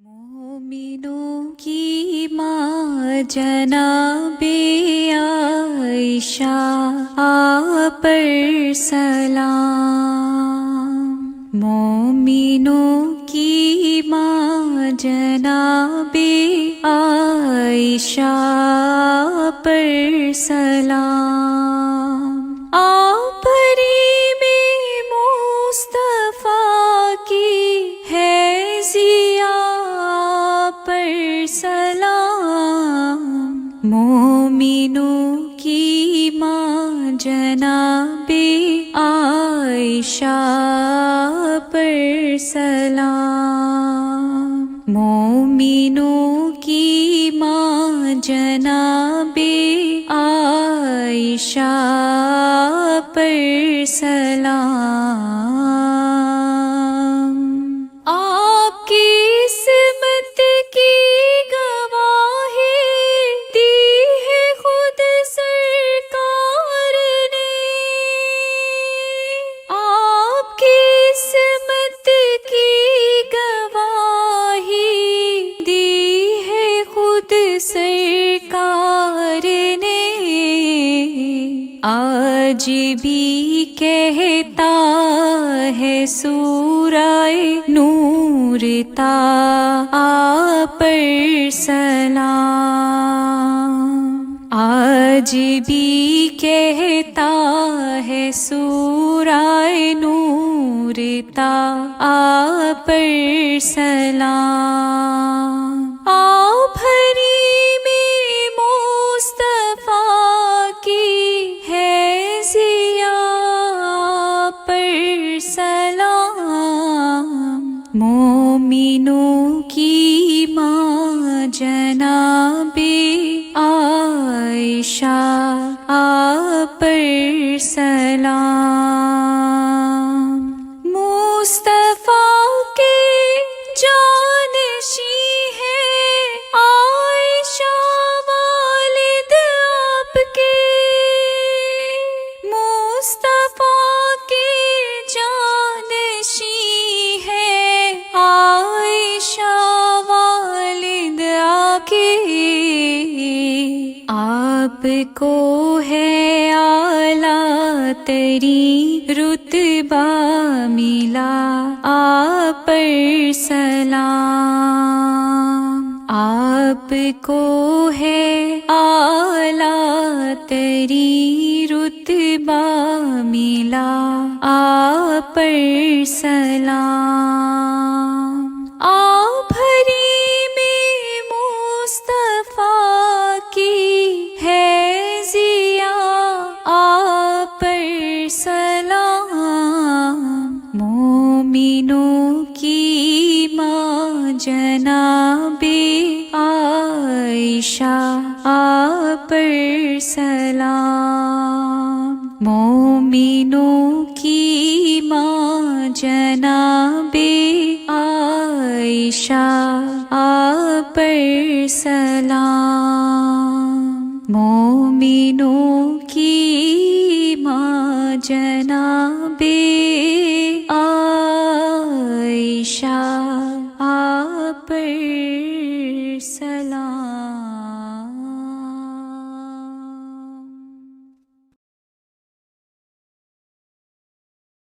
مومنوں کی ماں جناب عائشہ آپ پر سلام۔ مومنوں کی ماں جناب عائشہ پر سلام۔ آپ مصطفیٰ کی ہے ضیا پر سلام۔ مومنوں کی ماں جناب عائشہ پر سلام۔ مومنوں کی ماں جناب عائشہ پر سلام۔ آپ کی عصمت کی گواہی دی ہے خود سرکار نے۔ آپ کی عصمت کی گواہی دی ہے خود سرکار نے۔ آج بھی کہتا ہے سورہ نور تا آپ پر سلام۔ آج بھی کہتا ہے سورہ نور تا آپ پر سلام۔ آپ حریم مصطفیٰ کی ہے ضیا پر سلام۔ مومنوں کی ماں جناب عائشہ آپ پر سلام۔ مصطفیٰ کے جانشین ہے عائشہ والد آپ کے۔ مصطفیٰ کے جانشین ہے عائشہ والد آپ کے۔ آپ کو ہے اعلیٰ ترین رتبہ ملا آپ پر سلام۔ آپ کو ہے اعلیٰ ترین رتبہ ملا آپ پر سلام۔ آپ حریم مصطفیٰ کی ہے ضیا آپ پر سلام۔ مومنوں کی ماں جناب عائشہ آپ پر سلام۔ مومنوں کی ماں جناب عائشہ آپ پر سلام۔ مومنوں کی ماں جناب